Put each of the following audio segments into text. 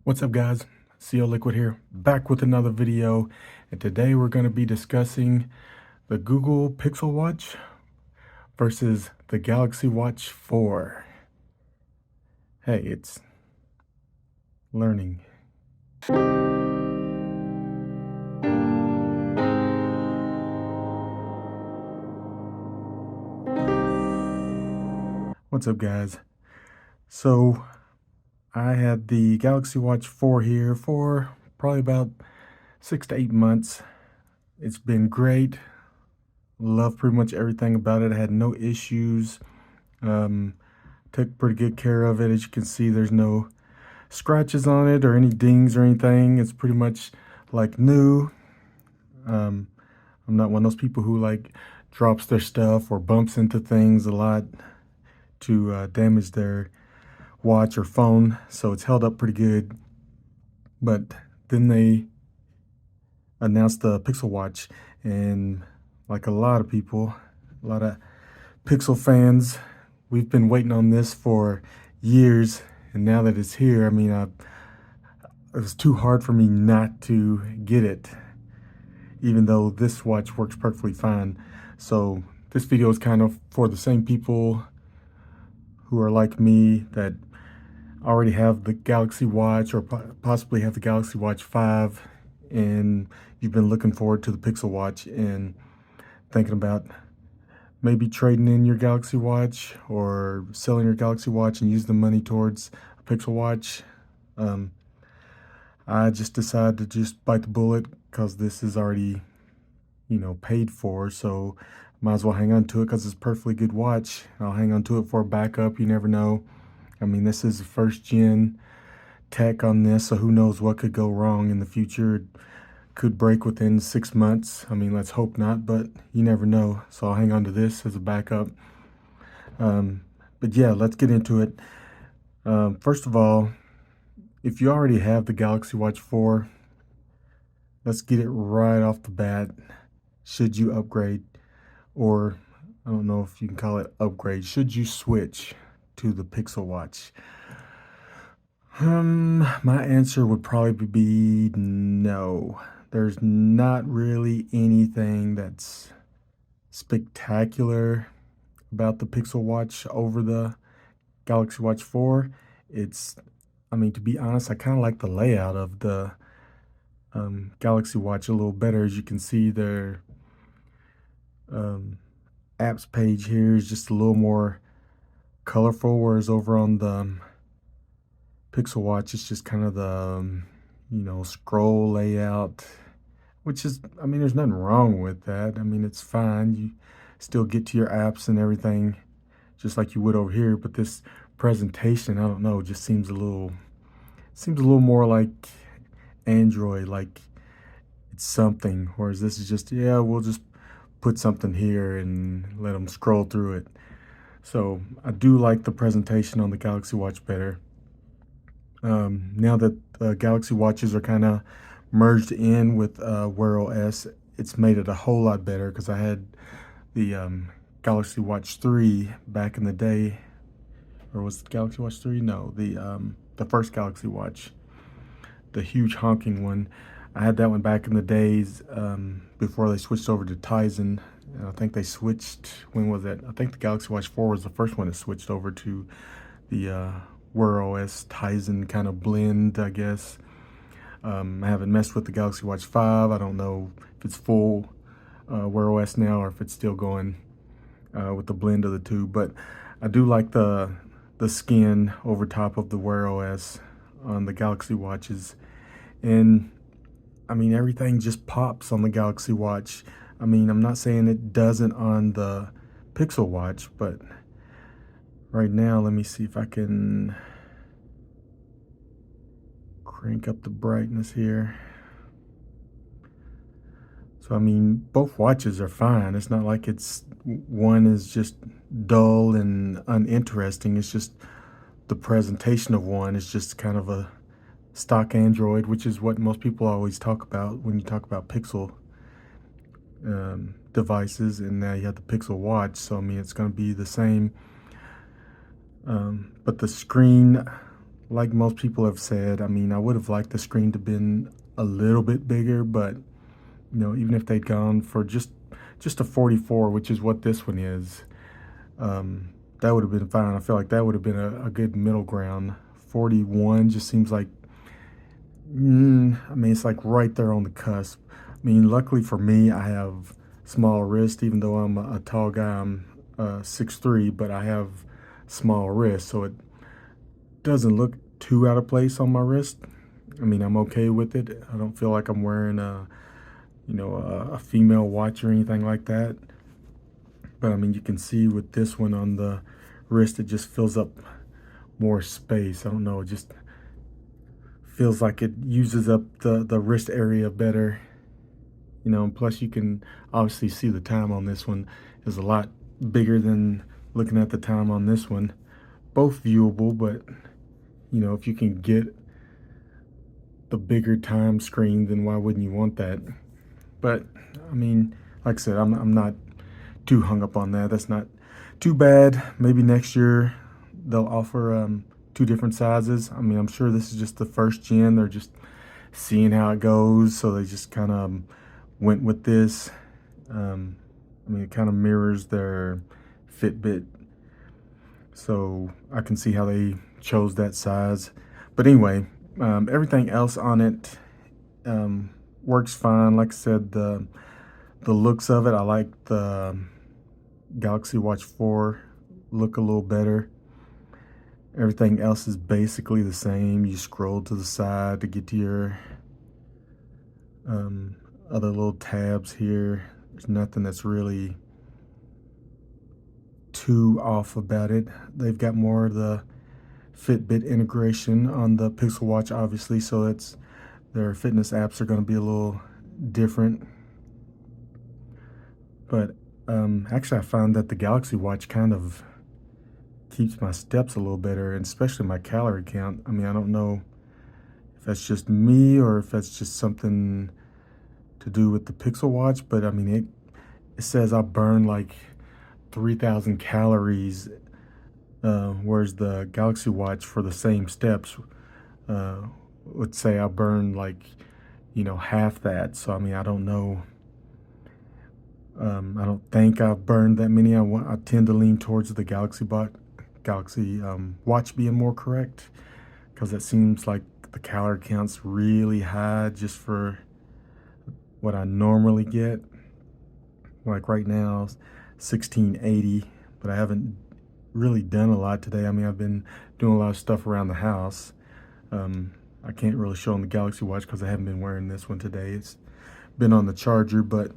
What's up, guys? CO Liquid here, back with another video, and today we're going to be discussing the Google Pixel Watch versus the Galaxy Watch 4. Hey, it's learning. What's up, guys? So, I had the Galaxy Watch 4 here for probably about 6 to 8 months. It's been great. Love pretty much everything about it. I had no issues. Took pretty good care of it. As you can see, there's no scratches on it or any dings or anything. It's pretty much like new. I'm not one of those people who like drops their stuff or bumps into things a lot to damage their watch or phone. So it's held up pretty good. But then they announced the Pixel Watch, and like a lot of people, a lot of Pixel fans, we've been waiting on this for years, and now that it's here, I mean, it was too hard for me not to get it, even though this watch works perfectly fine. So this video is kind of for the same people who are like me that already have the Galaxy Watch or possibly have the Galaxy Watch 5, and you've been looking forward to the Pixel Watch and thinking about maybe trading in your Galaxy Watch or selling your Galaxy Watch and use the money towards a Pixel Watch. I just decided to just bite the bullet because this is already, paid for. So might as well hang on to it because it's a perfectly good watch. I'll hang on to it for a backup. You never know. I mean, this is the first gen tech on this, so who knows what could go wrong in the future. It could break within 6 months. I mean, let's hope not, but you never know. So I'll hang on to this as a backup. But yeah, let's get into it. First of all, if you already have the Galaxy Watch 4, let's get it right off the bat. Should you upgrade, or I don't know if you can call it upgrade, should you switch to the Pixel Watch? My answer would probably be no. There's not really anything that's spectacular about the Pixel Watch over the Galaxy Watch 4. I mean, to be honest, I kind of like the layout of the Galaxy Watch a little better. As you can see, their apps page here is just a little more colorful, whereas over on the Pixel Watch, it's just kind of the, scroll layout, which is, I mean, there's nothing wrong with that. I mean, it's fine. You still get to your apps and everything just like you would over here, but this presentation, I don't know, just seems a little more like Android, like it's something, whereas this is just, yeah, we'll just put something here and let them scroll through it. So I do like the presentation on the Galaxy Watch better. Now that Galaxy Watches are kind of merged in with Wear OS, it's made it a whole lot better because I had the Galaxy Watch 3 back in the day. Or was it Galaxy Watch 3? No, the first Galaxy Watch, the huge honking one. I had that one back in the days before they switched over to Tizen. I think they switched, when was that? I think the Galaxy Watch 4 was the first one that switched over to the Wear OS Tizen kind of blend, I guess. I haven't messed with the Galaxy Watch 5. I don't know if it's full Wear OS now or if it's still going with the blend of the two. But I do like the skin over top of the Wear OS on the Galaxy Watches. And I mean, everything just pops on the Galaxy Watch. I mean, I'm not saying it doesn't on the Pixel Watch, but right now, let me see if I can crank up the brightness here. So, I mean, both watches are fine. It's not like one is just dull and uninteresting. It's just the presentation of one is just kind of a stock Android, which is what most people always talk about when you talk about Pixel devices. And now you have the Pixel Watch, so I mean, it's going to be the same. But the screen like most people have said, I mean, I would have liked the screen to been a little bit bigger, but even if they'd gone for just a 44, which is what this one is, um, that would have been fine. I feel like that would have been a good middle ground. 41 just seems like, I mean, it's like right there on the cusp. I mean, luckily for me, I have small wrist, even though I'm a tall guy. I'm 6'3", but I have small wrist, so it doesn't look too out of place on my wrist. I mean, I'm okay with it. I don't feel like I'm wearing a female watch or anything like that. But I mean, you can see with this one on the wrist, it just fills up more space. I don't know, it just feels like it uses up the wrist area better. And plus you can obviously see the time on this one is a lot bigger than looking at the time on this one. Both viewable, but if you can get the bigger time screen, then why wouldn't you want that? But I mean, like I said, I'm not too hung up on that. That's not too bad. Maybe next year they'll offer two different sizes. I mean, I'm sure this is just the first gen. They're just seeing how it goes, so they just kind of went with this. I mean, it kind of mirrors their Fitbit, so I can see how they chose that size. But anyway, everything else on it works fine. Like I said, the looks of it, I like the Galaxy Watch 4 look a little better. Everything else is basically the same. You scroll to the side to get to your other little tabs here. There's nothing that's really too off about it. They've got more of the Fitbit integration on the Pixel Watch, obviously, so their fitness apps are going to be a little different. But actually, I found that the Galaxy Watch kind of keeps my steps a little better, and especially my calorie count. I mean, I don't know if that's just me or if that's just something to do with the Pixel Watch, but I mean, it says I burn like 3,000 calories, whereas the Galaxy Watch for the same steps would say I burn like half that. So I mean, I don't know. I don't think I've burned that many. I tend to lean towards the Galaxy Watch being more correct, because it seems like the calorie count's really high just for what I normally get. Like right now, 1680, but I haven't really done a lot today. I mean, I've been doing a lot of stuff around the house. I can't really show on the Galaxy Watch because I haven't been wearing this one today. It's been on the charger, but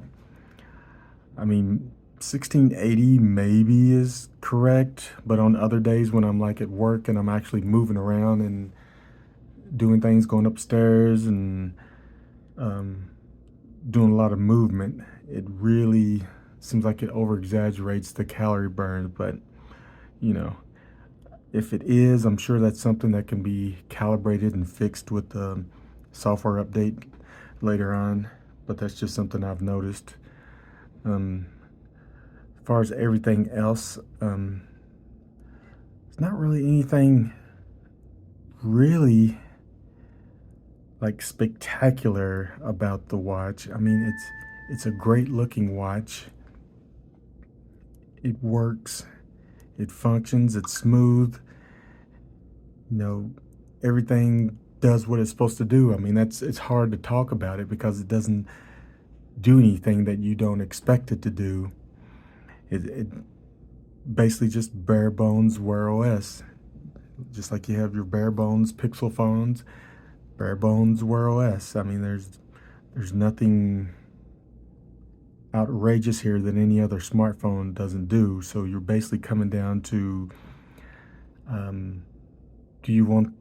I mean, 1680 maybe is correct, but on other days when I'm like at work and I'm actually moving around and doing things, going upstairs and doing a lot of movement, it really seems like it over exaggerates the calorie burn. But if it is, I'm sure that's something that can be calibrated and fixed with the software update later on. But that's just something I've noticed. As far as everything else, it's not really anything really like spectacular about the watch. I mean, it's a great looking watch. It works, it functions, it's smooth. Everything does what it's supposed to do. I mean, it's hard to talk about it because it doesn't do anything that you don't expect it to do. It basically just bare bones Wear OS. Just like you have your bare bones Pixel phones, bare bones Wear OS. I mean, there's nothing outrageous here that any other smartphone doesn't do. So you're basically coming down to, do you want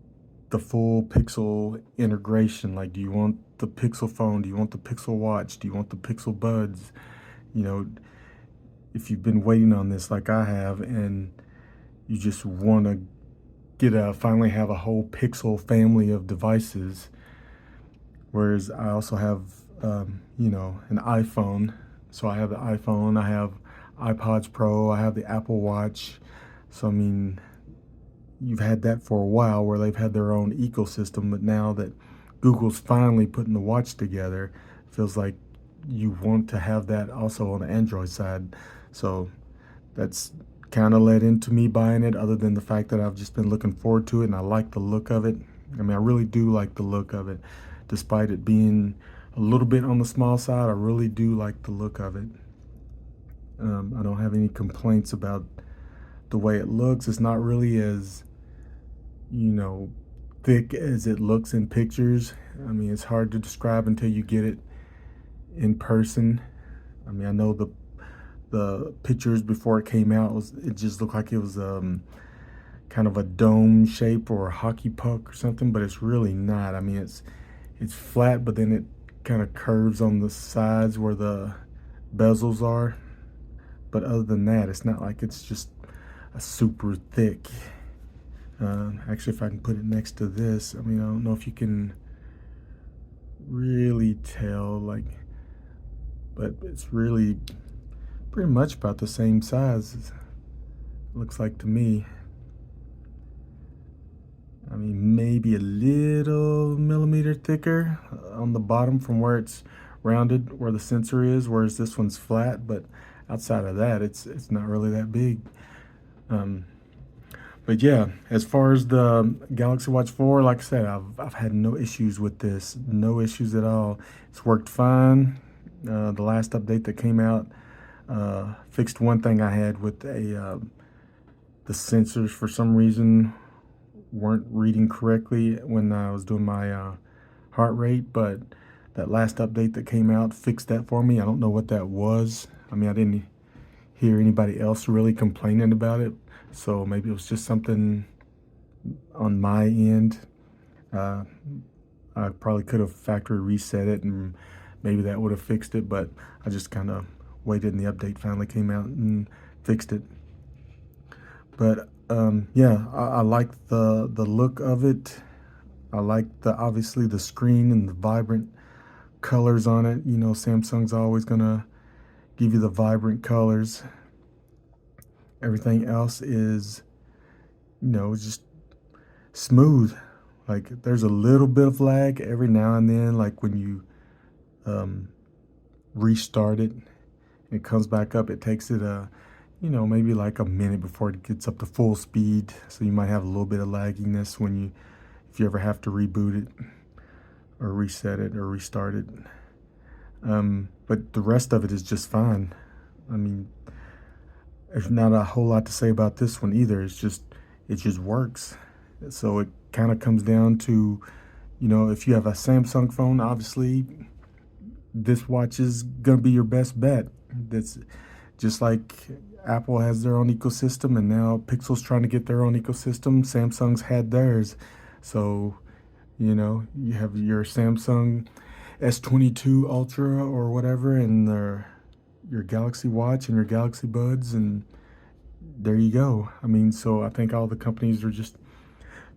the full Pixel integration? Like, do you want the Pixel phone? Do you want the Pixel Watch? Do you want the Pixel Buds? If you've been waiting on this like I have, and you just want to finally have a whole Pixel family of devices, whereas I also have an iPhone. So I have the iPhone, I have iPods Pro, I have the Apple Watch. So I mean, you've had that for a while where they've had their own ecosystem, but now that Google's finally putting the watch together, it feels like you want to have that also on the Android side. So that's kind of led into me buying it, other than the fact that I've just been looking forward to it and I like the look of it. I mean, I really do like the look of it, despite it being a little bit on the small side. I really do like the look of it. I don't have any complaints about the way it looks. It's not really as, you know, thick as it looks in pictures. I mean, it's hard to describe until you get it in person. I mean, I know the pictures before it came out it just looked like it was kind of a dome shape or a hockey puck or something, but it's really not. I mean, it's flat, but then it kind of curves on the sides where the bezels are. But other than that, it's not like it's just a super thick. Actually, if I can put it next to this, I mean, I don't know if you can really tell, like, but it's really pretty much about the same size, it looks like to me. I mean, maybe a little millimeter thicker on the bottom from where it's rounded, where the sensor is, whereas this one's flat. But outside of that, it's not really that big. Um, but yeah, as far as the Galaxy Watch 4, like I said, I've had no issues with this, no issues at all. It's worked fine. The last update that came out fixed one thing I had with the sensors for some reason weren't reading correctly when I was doing my heart rate, but that last update that came out fixed that for me. I don't know what that was. I mean, I didn't hear anybody else really complaining about it, so maybe it was just something on my end. Uh, I probably could have factory reset it and maybe that would have fixed it, but I just kind of waited and the update finally came out and fixed it. But yeah, I like the look of it. I like the obviously the screen and the vibrant colors on it. You know, Samsung's always gonna give you the vibrant colors. Everything else is, you know, just smooth. Like there's a little bit of lag every now and then, like when you um, restart it, it comes back up. It takes it you know, maybe like a minute before it gets up to full speed. So you might have a little bit of lagginess if you ever have to reboot it or reset it or restart it. But the rest of it is just fine. I mean, there's not a whole lot to say about this one either. It just works. So it kind of comes down to, you know, if you have a Samsung phone, obviously this watch is gonna be your best bet. That's just like Apple has their own ecosystem, and now Pixel's trying to get their own ecosystem. Samsung's had theirs, so you know you have your Samsung S22 Ultra or whatever, and your Galaxy Watch and your Galaxy Buds, and there you go. I mean, so I think all the companies are just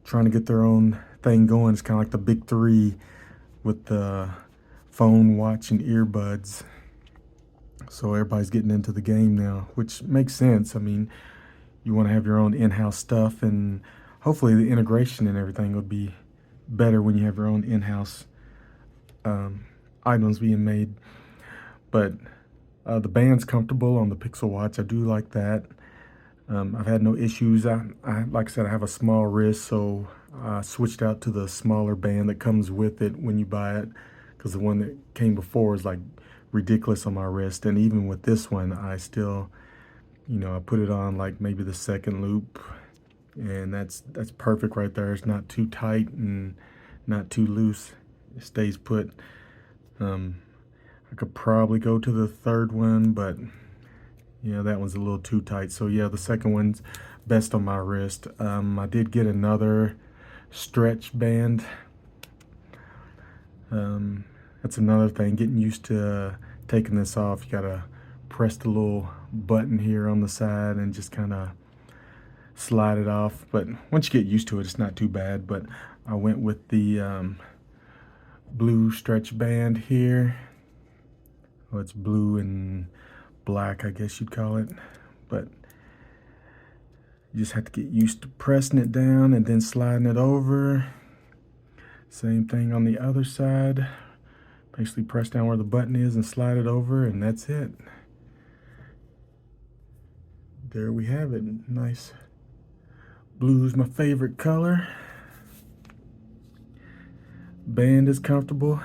trying to get their own thing going. It's kind of like the big three with the phone, watch, and earbuds. So everybody's getting into the game now, which makes sense. I mean, you want to have your own in-house stuff, and hopefully the integration and everything will be better when you have your own in-house items being made. But the band's comfortable on the Pixel Watch. I do like that. I've had no issues. Like I said, I have a small wrist, so I switched out to the smaller band that comes with it when you buy it, because the one that came before is like ridiculous on my wrist. And even with this one, I still, you know, I put it on like maybe the second loop, and that's perfect right there. It's not too tight and not too loose. It stays put. I could probably go to the third one, but yeah, that one's a little too tight. So yeah, the second one's best on my wrist. I did get another stretch band. That's another thing, getting used to taking this off. You gotta press the little button here on the side and just kind of slide it off. But once you get used to it, it's not too bad. But I went with the blue stretch band here. Well, it's blue and black, I guess you'd call it. But You just have to get used to pressing it down and then sliding it over. Same thing on the other side. Basically press down where the button is and slide it over, and that's it. There we have it. Nice. Blue's my favorite color. Band is comfortable.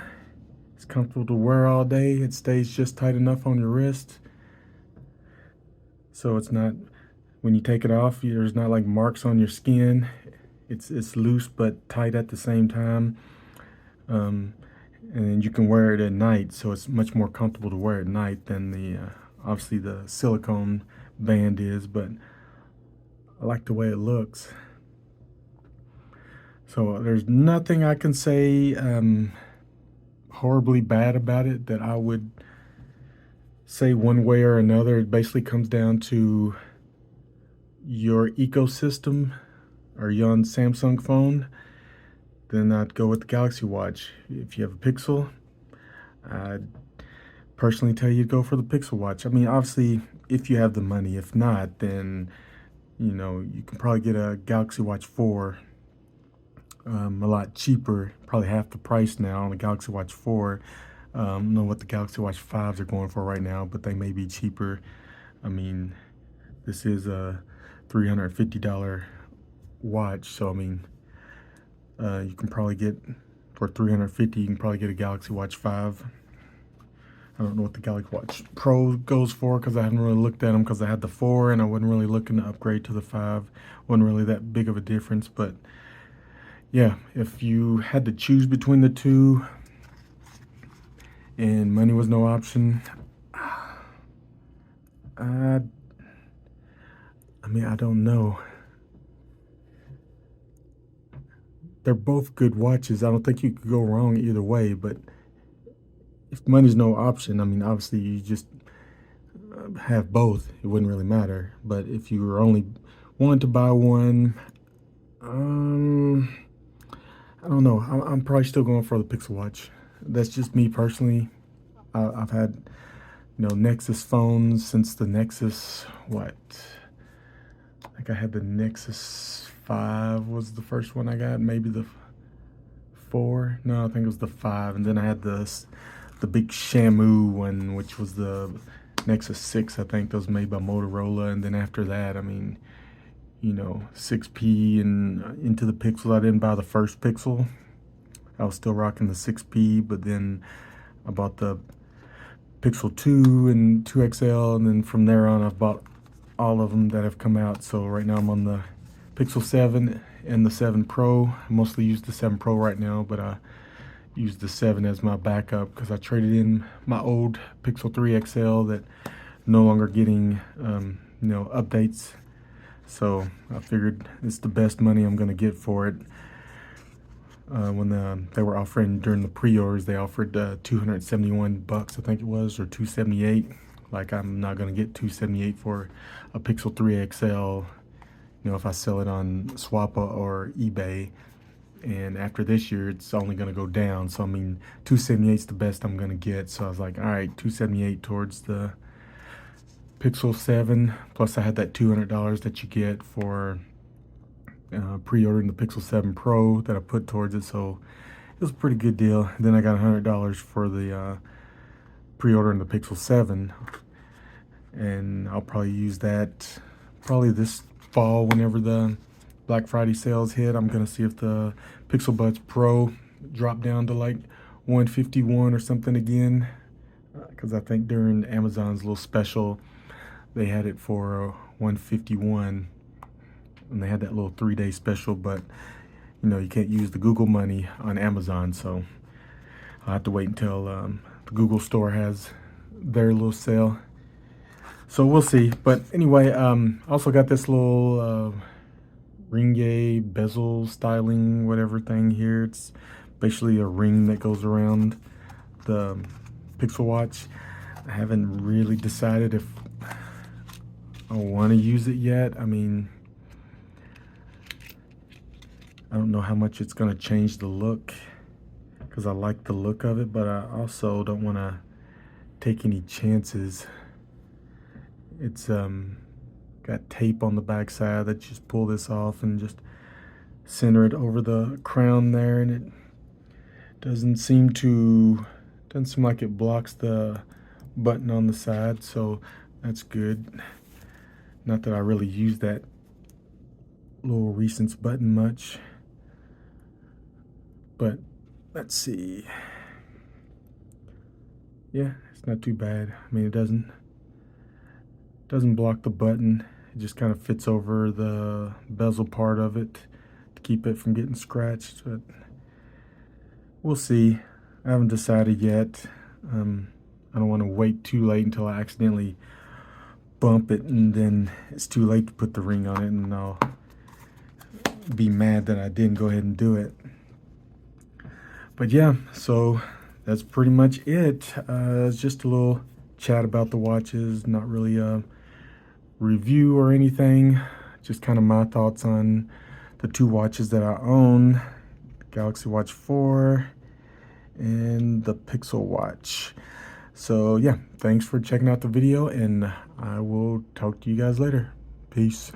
It's comfortable to wear all day. It stays just tight enough on your wrist. So it's not, when you take it off, there's not like marks on your skin. It's loose but tight at the same time. And then you can wear it at night, so it's much more comfortable to wear at night than the obviously the silicone band is, but I like the way it looks. So there's nothing I can say horribly bad about it that I would say one way or another. It basically comes down to your ecosystem. Are you on Samsung phone? Then I'd go with the Galaxy Watch. If you have a Pixel, I'd personally tell you to go for the Pixel Watch. I mean, obviously, if you have the money. If not, then, you know, you can probably get a Galaxy Watch 4 a lot cheaper, probably half the price now on the Galaxy Watch 4. I don't know what the Galaxy Watch 5s are going for right now, but they may be cheaper. I mean, this is a $350 watch, so I mean, you can probably get, for $350, you can probably get a Galaxy Watch 5. I don't know what the Galaxy Watch Pro goes for because I haven't really looked at them, because I had the 4 and I wasn't really looking to upgrade to the 5. Wasn't really that big of a difference, but yeah, if you had to choose between the two and money was no option, I mean, I don't know. They're both good watches. I don't think you could go wrong either way, but if money's no option, I mean, obviously you just have both. It wouldn't really matter. But if you were only wanting to buy one, I don't know. I'm probably still going for the Pixel Watch. That's just me personally. I've had, you know, Nexus phones since the Nexus, what? I think I had the Nexus 5 was the first one I got. Maybe the 4. No, I think it was the 5. And then I had the big Shamu one, which was the Nexus 6. I think that was made by Motorola. And then after that, I mean, you know, 6P and into the Pixel. I didn't buy the first Pixel. I was still rocking the 6P, but then I bought the Pixel 2 and 2 XL, and then from there on I've bought all of them that have come out. So right now I'm on the Pixel 7 and the 7 Pro. I mostly use the 7 Pro right now, but I use the 7 as my backup because I traded in my old Pixel 3 XL that no longer getting you know, updates. So I figured it's the best money I'm gonna get for it. When they were offering during the pre-orders, they offered $271, I think it was, or $278. Like, I'm not gonna get $278 for a Pixel 3 XL. You know, if I sell it on Swappa or eBay. And after this year, it's only gonna go down. So I mean, $278 is the best I'm gonna get. So I was like, all right, $278 towards the Pixel 7, plus I had that $200 that you get for pre-ordering the Pixel 7 Pro that I put towards it, so it was a pretty good deal. Then I got $100 for the pre-ordering the Pixel 7, and I'll probably use that probably this fall whenever the Black Friday sales hit. I'm gonna see if the Pixel Buds Pro drop down to like 151 or something again, because I think during Amazon's little special they had it for 151, and they had that little 3-day special, but you know, you can't use the Google money on Amazon, so I'll have to wait until the Google store has their little sale. So we'll see. But anyway, also got this little ringgay bezel styling whatever thing here. It's basically a ring that goes around the Pixel Watch. I haven't really decided if I want to use it yet. I mean, I don't know how much it's going to change the look, because I like the look of it, but I also don't want to take any chances. It's got tape on the back side that you just pull this off and just center it over the crown there, and it doesn't seem like it blocks the button on the side, so that's good. Not that I really use that little recents button much, but let's see. Yeah, it's not too bad. I mean, it doesn't block the button. It just kind of fits over the bezel part of it to keep it from getting scratched, but we'll see. I haven't decided yet. I don't want to wait too late until I accidentally bump it and then it's too late to put the ring on it, and I'll be mad that I didn't go ahead and do it. But yeah, so that's pretty much it. It's just a little chat about the watches, not really a review or anything, just kind of my thoughts on the two watches that I own, Galaxy Watch 4 and the Pixel Watch. So yeah, thanks for checking out the video, and I will talk to you guys later. Peace.